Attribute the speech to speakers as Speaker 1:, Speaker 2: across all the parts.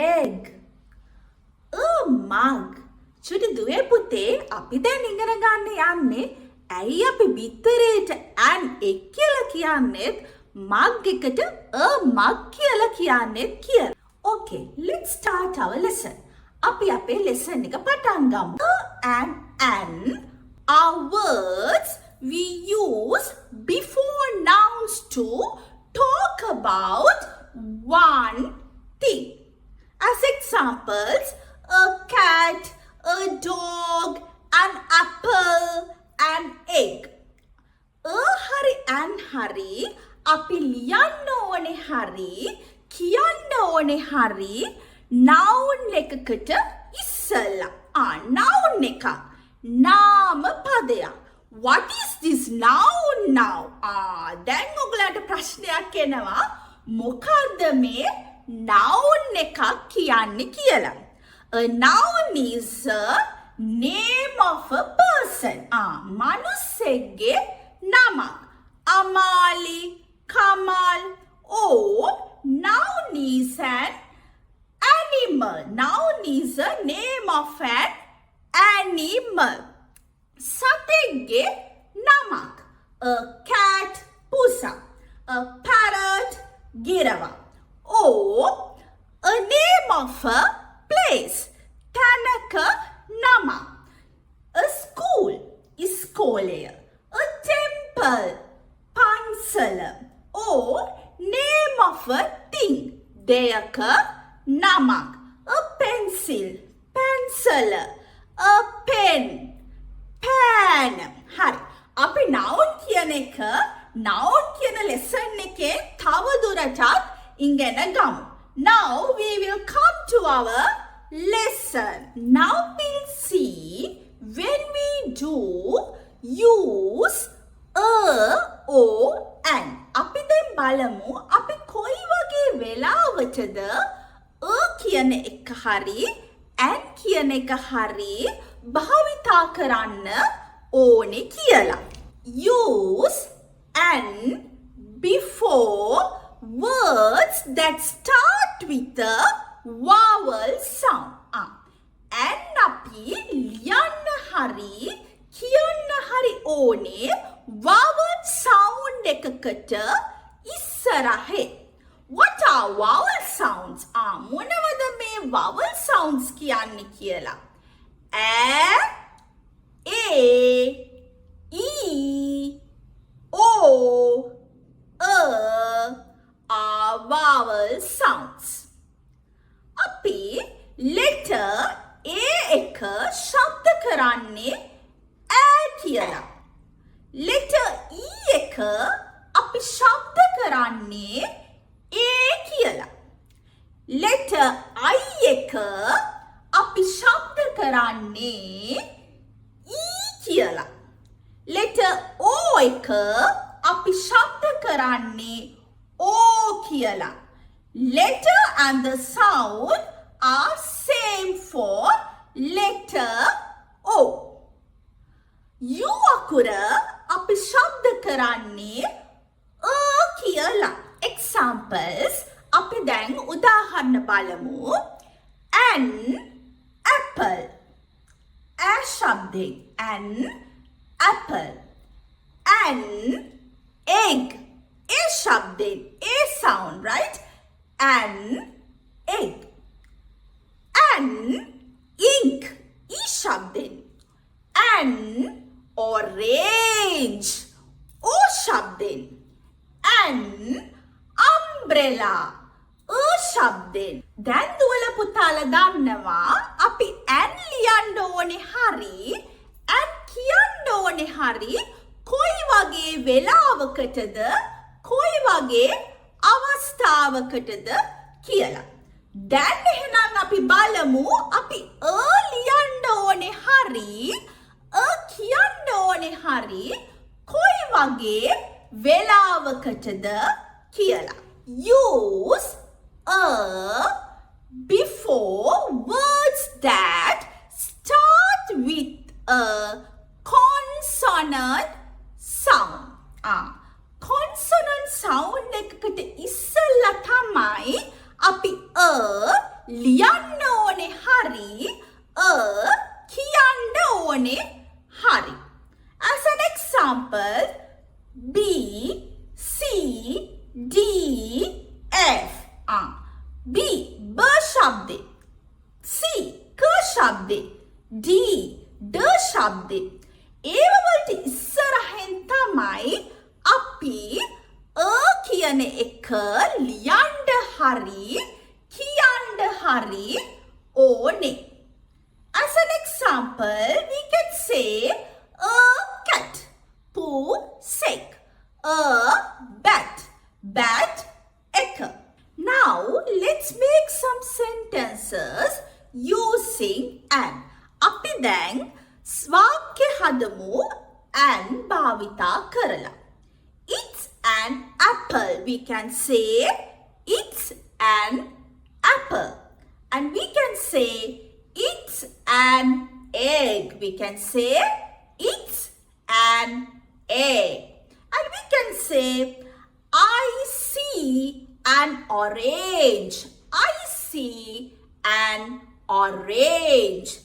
Speaker 1: egg. A mug. චුටි දුවේ පුතේ අපි දැන් ඉගෙන ගන්න යන්නේ ඇයි අපි බිත්තරේට an egg කියලා කියන්නේත් mug එකට a mug කියලා කියන්නේත් කියලා. Okay, let's start our lesson. අපි අපේ lesson එක පටන් ගමු. A and an are words we use before nouns to talk about one thing. As examples, a cat, a dog, an apple, an egg. hari an hari අපි ලියන්න ඕනේ hari කියන්න ඕනේ hari noun එකකට ඉස්සෙල්ලා. noun එකක් නාම පදයක්. What is this noun now? දැන් ඔයගලන්ට ප්‍රශ්නයක් එනවා මොකද්ද මේ noun එකක් කියන්නේ කියලා. A noun is a name of a person. මනුස්සෙක්ගේ නමක්. Amali, Kamal. Or noun is an animal. Noun is a name of an animal. සතෙක්ගේ නමක්. A cat, pusa. A parrot, girawa. Or a name of a place. Tanaka nama. A school, iskolaya. A temple, pansala. Or name of a thing. Deyaka namak. A pencil, pencil. A pen, pen. hari අපි noun කියන එක noun කියන lesson එකේ තව දුරටත් ඉගෙන ගමු. Now we will come to our lesson. Now we'll see when we do use a or an. අපි දැන් බලමු අපි කොයි වගේ වෙලාවටද a කියන එක හරි an කියන එක හරි භාවිතා කරන්න ඕනේ කියලා. Use an before words that start with a vowel sound. an අපි ලියන්න හරි කියන්න හරි ඕනේ vowel sound එකකට ඉස්සරහේ. What are vowel sounds? මොනවද මේ vowel sounds කියන්නේ කියලා. A, E, O, are vowel sounds. අපි letter A එක ශබ්ද කරන්නේ ඈ කියලා. letter E එක අපි ශබ්ද කරන්නේ A කියලා. letter I එක අපි ශබ්ද කරන්නේ E කියලා. letter O එක අපි ශබ්ද කරන්නේ O කියලා. letter and the sound are same for letter O. U අකුර අපි ශබ්ද කරන්නේ a කියලා. Examples අපි දැන් උදාහරණ බලමු. An apple. A ශබ්දයෙන් an apple. An egg. A ශබ්දයෙන් a sound, right? An egg. An ink. E ශබ්දයෙන්. An orange. O ශබ්දයෙන්. An umbrella. ශබ්දයෙන්. දැන් දුවල පුතාලා දන්නවා අපි an ලියන්න ඕනේ හරි an කියන්න ඕනේ හරි කොයි වගේ වෙලාවකටද කොයි වගේ අවස්ථාවකටද කියලා. දැන් එහෙනම් අපි බලමු අපි a ලියන්න ඕනේ හරි a කියන්න ඕනේ හරි කොයි වගේ වෙලාවකටද කියලා. Use a before words that start with a consonant sound. consonant sound එකකට ඉස්සෙල්ලා තමයි අපි a ලියන්න ඕනේ හරි කියන්න ඕනේ හරි. As an example, B, C, D, F. B, B शब्दे. C, K शब्दे. D, D शब्दे. ඒව වලට ඉස්සරහින් තමයි අපි කියන එක ලියන්න හරි කියන්න හරි ඕනේ. As an example, we can say a cat, poo, sick, a bat, bat, ekka. Now let's make some sentences using an. අපි දැන් වාක්‍ය හදමු and භාවිතා කරලා. It's an apple. We can say it's an apple. And we can say it's an egg. We can say it's an egg. And we can say I see an orange. I see an orange.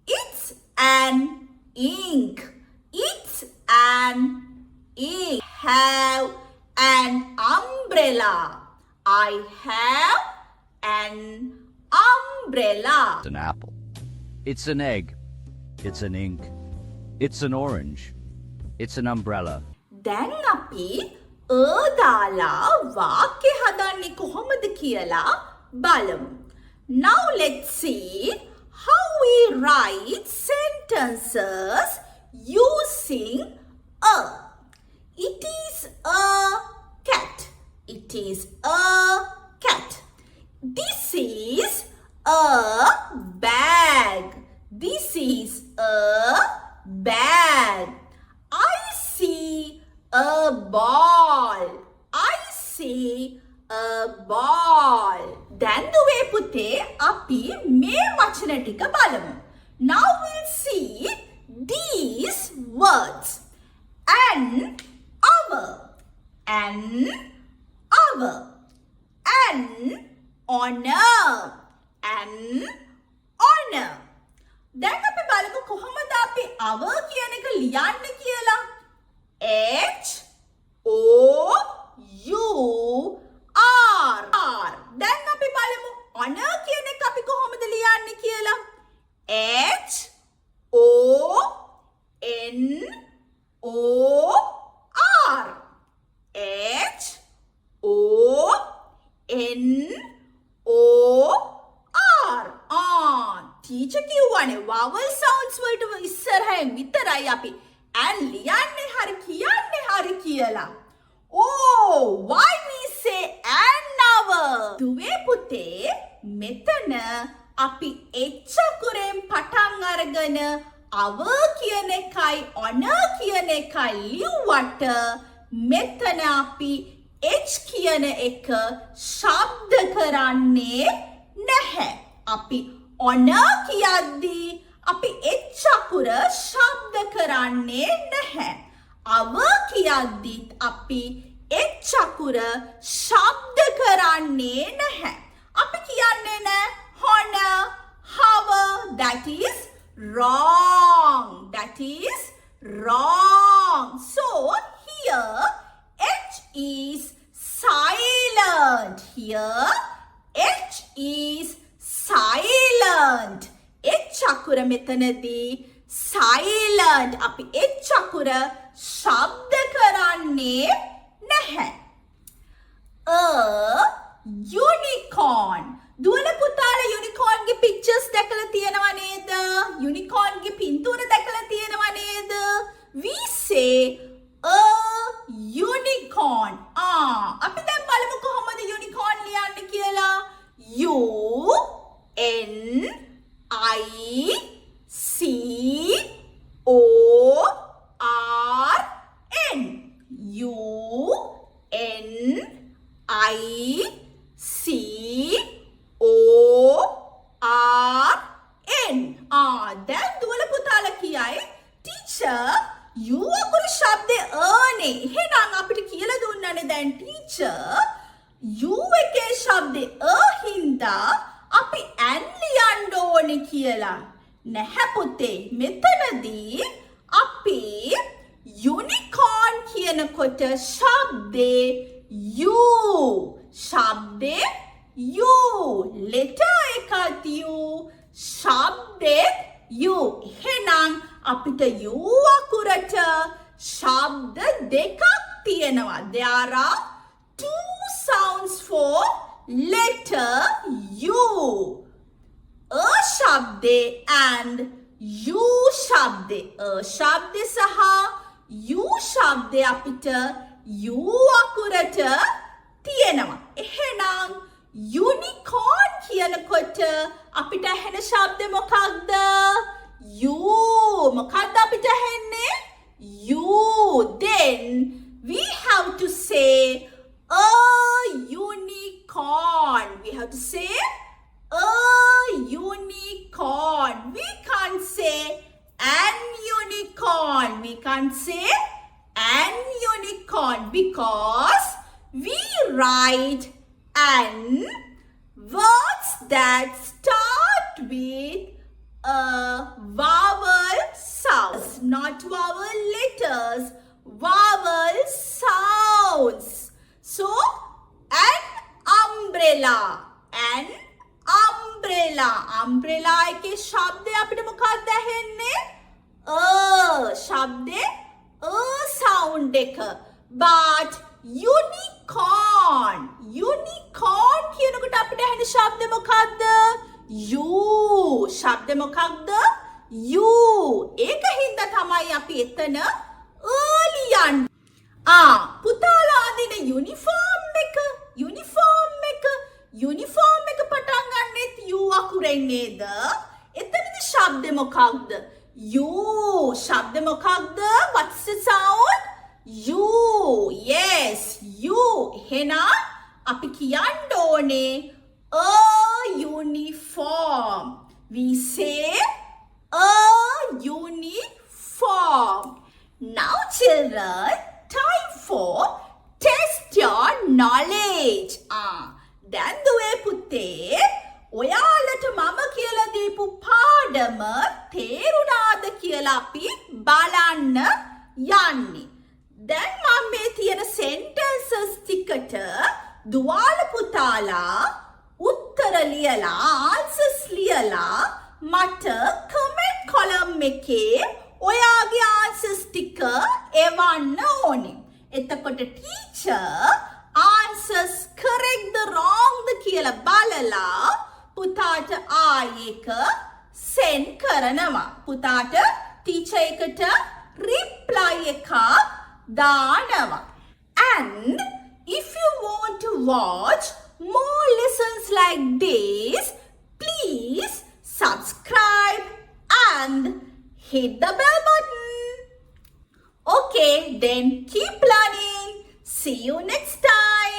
Speaker 1: It's an ink. It's an ink. Have an umbrella. I have an umbrella.
Speaker 2: It's an apple. It's an egg. It's an ink. It's an orange. It's an umbrella.
Speaker 1: දැන් අපි දාලා වාක්‍ය හදන්නේ කොහොමද කියලා බලමු. Now let's see how we write sentences using a. It is a cat. It is a cat. This is a bag. This is a bag. I see a ball. I see a ball. දැන් දුවේ පුතේ අපි මේ වචන ටික බලමු. Now we'll see these words. An hour. An hour. An honor. An honor. දැන් අපි බලමු කොහොමද අපි hour කියන එක ලියන්න කියලා. H O U R. දැන් අපි බලමු honor කියන එක අපි කොහොමද ලියන්නේ කියලා. H O N O R. H O N O R. Teacher කිව්වනේ vowel sounds වලට ඉස්සරහින් විතරයි අපි and ලියන්නේ හරි කියන්නේ හරි කියලා. Oh, why we say an hour? දුවේ පුතේ මෙතන අපි එච් අකුරෙන් පටන් අරගෙන hour කියන එකයි honor කියන එකයි ලිව්වට මෙතන අපි h කියන එක ශබ්ද කරන්නේ නැහැ. අපි honor කියද්දී අපි h අකුර ශබ්ද කරන්නේ නැහැ. hour කියද්දිත් අපි h අකුර ශබ්ද කරන්නේ නැහැ. අපි කියන්නේ නැහැ honor, hour. That is wrong. That is wrong. So here h is silent. Here h is silent. h අකුර මෙතනදී silent. අපි h අකුර ශබ්ද කරන්නේ නැහැ. A unicorn. දුවල පුතාලා unicorn ගේ pictures දැකලා තියෙනව නේද? unicorn ගේ පින්තූර දැකලා තියෙනව නේද? We say a unicorn. අපි දැන් බලමු කොහොමද unicorn ලියන්නේ කියලා. U N I C O R N. U N I C O R N. දැන් දුවල පුතාලා කියයි ටීචර් U අකුර ශබ්දේ අනේ. එහෙනම් අපිට කියලා දුන්නානේ දැන් ටීචර් U එකේ ශබ්දේ හින්දා අපි කියලා. නැහැ පුතේ. මෙතනදී අපි යුනිකෝන් කියනකොට ශබ්දේ U. ශබ්දේ U. letter එකත් U. ශබ්දේ U. එහෙනම් අපිට U අකුරට ශබ්ද දෙකක් තියෙනවා. There are two sounds for letter U. A ශබ්දේ and U ශබ්දේ. A ශබ්දේ සහ U ශබ්දේ අපිට U අකුරට තියෙනවා. එහෙනම් යුනිකෝන් කියනකොට අපිට ඇහෙන ශබ්දේ මොකක්ද? U. මොකක්ද අපිට ඇහෙන්නේ? U. Then we have to say a unicorn. We have to say a unicorn. We can't say an unicorn. We can't say an unicorn because we write an words that start with a vowel sound, not vowel letters, vowel sounds. So, an umbrella, an umbrella. Umbrella එකේ ශබ්දය අපිට මොකක්ද ඇහෙන්නේ? ශබ්දේ sound එක. But unicorn කියනකොට අපිට ඇහෙන ශබ්දය මොකක්ද? U. ශබ්දය මොකක්ද? U. ඒක හින්දා තමයි අපි එතන ලියන්නේ. පුතාලා අඳින යුනිෆෝම් එක පටන් ගන්නෙත් U අකුරෙන් නේද? එතනදී ශබ්දය මොකක්ද? U. ශබ්දය මොකක්ද? What's the sound? U. Yes, U. එහෙනම් අපි කියන්න ඕනේ a uniform. We say a uniform. Now children, time for test your knowledge. දැන් දුවේ පුතේ ඔයාලට මම කියලා දීපු පාඩම තේරුණාද කියලා අපි බලන්න යන්නේ. දැන් මම මේ තියෙන sentences ටිකට දුවාල පුතාලා උත්තර ලියලා answers ලියලා මට comment column එකේ ඔයාගේ answers ටික එවන්න ඕනේ. එතකොට teacher answers correct the wrong ද කියලා බලලා පුතාට ආයෙක send කරනවා. පුතාට teacher එකට reply එකක් දානවා. And if you want to watch more lessons like this, please subscribe and hit the bell button. Okay, then keep learning. See you next time.